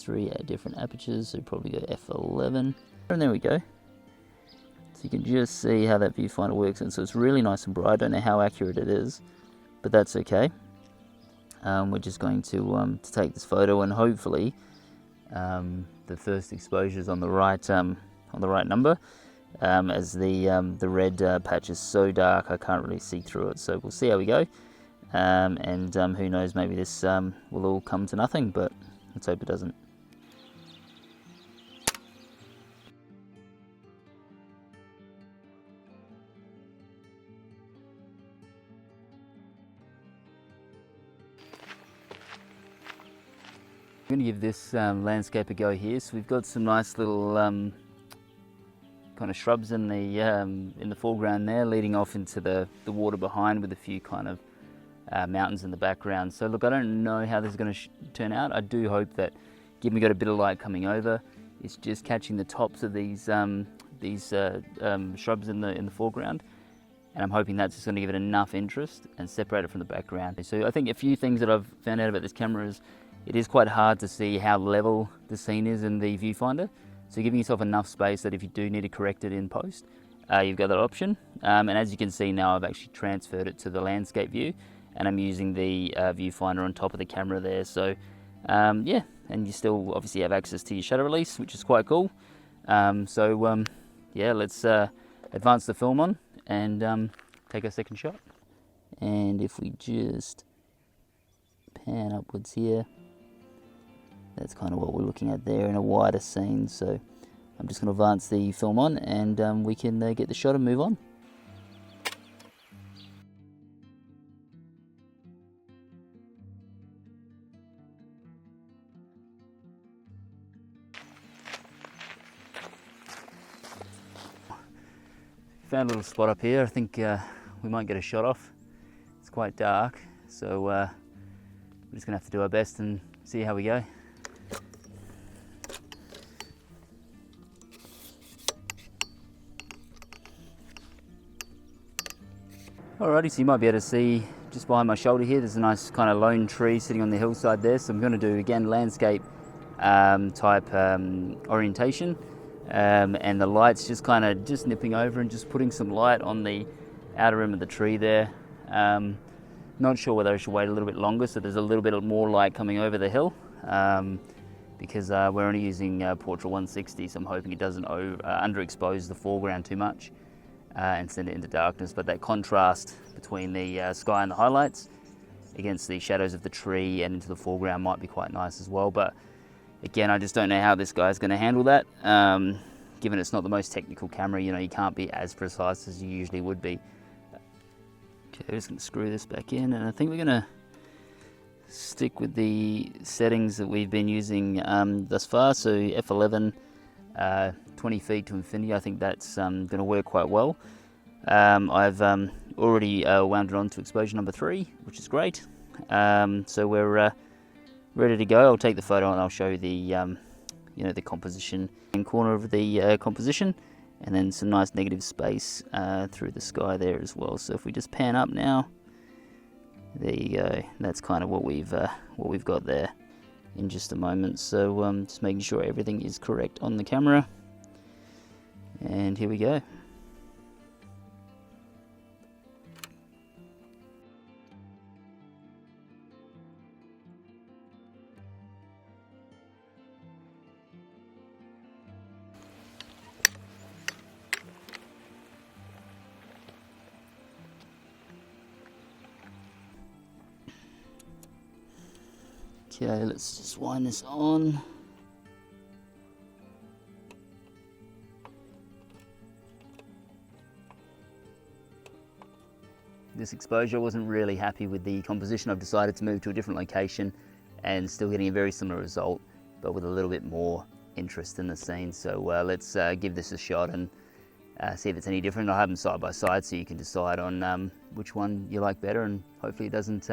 3 different apertures, so probably go f11, and there we go. So you can just see how that viewfinder works, and so it's really nice and bright. I don't know how accurate it is, but that's okay. We're just going to take this photo, and hopefully the first exposure is on the right number, as the red patch is so dark I can't really see through it. So we'll see how we go, and who knows, maybe this will all come to nothing, but let's hope it doesn't. I'm going to give this landscape a go here. So we've got some nice little kind of shrubs in the foreground there, leading off into the water behind, with a few kind of mountains in the background. So look, I don't know how this is going to turn out. I do hope that, given we got a bit of light coming over, it's just catching the tops of these shrubs in the foreground, and I'm hoping that's just going to give it enough interest and separate it from the background. So I think a few things that I've found out about this camera is it is quite hard to see how level the scene is in the viewfinder. So giving yourself enough space that if you do need to correct it in post, you've got that option. And as you can see now, I've actually transferred it to the landscape view, and I'm using the viewfinder on top of the camera there. So yeah, and you still obviously have access to your shutter release, which is quite cool. Yeah, let's advance the film on and take our second shot. And if we just pan upwards here, that's kind of what we're looking at there in a wider scene. So I'm just going to advance the film on, and we can get the shot and move on. Found a little spot up here. I think we might get a shot off. It's quite dark, so we're just going to have to do our best and see how we go. Alrighty, so you might be able to see just behind my shoulder here, there's a nice kind of lone tree sitting on the hillside there. So I'm going to do, again, landscape type orientation, and the light's just kind of just nipping over and just putting some light on the outer rim of the tree there. Not sure whether I should wait a little bit longer so there's a little bit more light coming over the hill, because we're only using Portrait 160, so I'm hoping it doesn't underexpose the foreground too much and send it into darkness. But that contrast between the sky and the highlights against the shadows of the tree and into the foreground might be quite nice as well. But again, I just don't know how this guy's going to handle that. Given it's not the most technical camera, you know, you can't be as precise as you usually would be. Okay, we're just going to screw this back in, and I think we're going to stick with the settings that we've been using thus far. So f11, 20 feet to infinity. I think that's going to work quite well. I've already wound it on to exposure number 3, which is great. So we're ready to go. I'll take the photo and I'll show you the you know, the composition in corner of the composition, and then some nice negative space through the sky there as well. So if we just pan up now, there you go. That's kind of what we've got there in just a moment. So just making sure everything is correct on the camera, and here we go. Okay, let's just wind this on. This exposure, I wasn't really happy with the composition. I've decided to move to a different location and still getting a very similar result, but with a little bit more interest in the scene. So let's give this a shot and see if it's any different. I'll have them side by side so you can decide on which one you like better, and hopefully it doesn't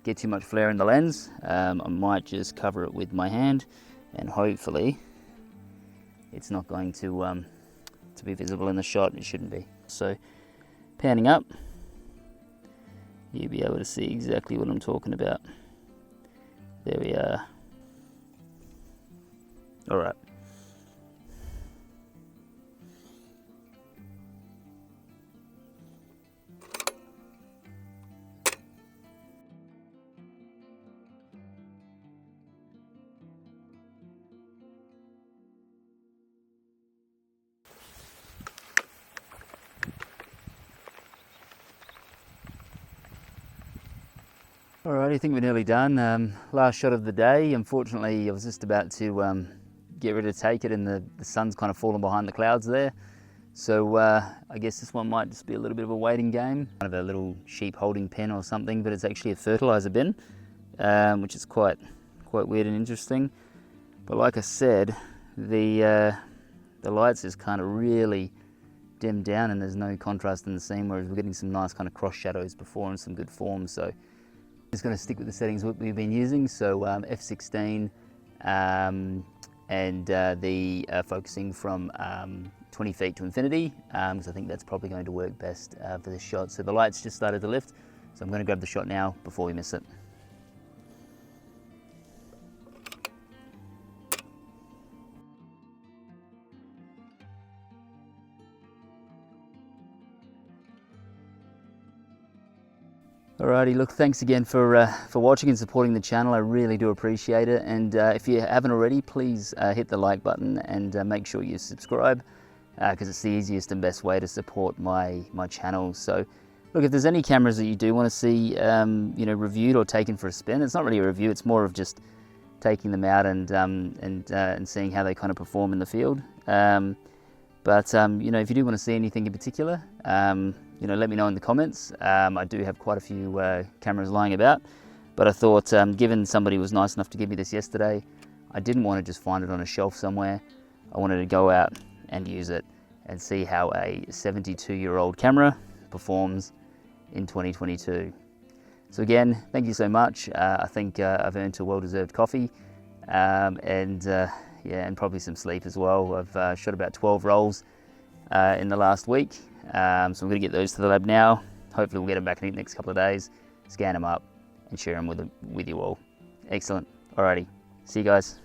get too much flare in the lens. I might just cover it with my hand, and hopefully it's not going to be visible in the shot. It shouldn't be. So panning up, you'll be able to see exactly what I'm talking about. There we are. All right. Alright, I think we're nearly done. Last shot of the day. Unfortunately, I was just about to get ready to take it and the sun's kind of fallen behind the clouds there. So I guess this one might just be a little bit of a waiting game. Kind of a little sheep holding pen or something, but it's actually a fertilizer bin, which is quite weird and interesting. But like I said, the lights is kind of really dimmed down and there's no contrast in the scene, whereas we're getting some nice kind of cross shadows before and some good form. So just going to stick with the settings we've been using, so f16 and the focusing from 20 feet to infinity, because I think that's probably going to work best for this shot. So the lights just started to lift, so I'm going to grab the shot now before we miss it. Alrighty, look, thanks again for watching and supporting the channel. I really do appreciate it. And if you haven't already, please hit the like button and make sure you subscribe, because it's the easiest and best way to support my channel. So, look, if there's any cameras that you do want to see, you know, reviewed or taken for a spin, it's not really a review. It's more of just taking them out and seeing how they kind of perform in the field. You know, if you do want to see anything in particular, you know, let me know in the comments. I do have quite a few cameras lying about, but I thought, given somebody was nice enough to give me this yesterday, I didn't want to just find it on a shelf somewhere. I wanted to go out and use it and see how a 72-year-old camera performs in 2022. So again, thank you so much. I think I've earned a well-deserved coffee, yeah, and probably some sleep as well. I've shot about 12 rolls in the last week. So I'm going to get those to the lab now. Hopefully we'll get them back in the next couple of days, scan them up and share them with you all. Excellent. Alrighty, see you guys.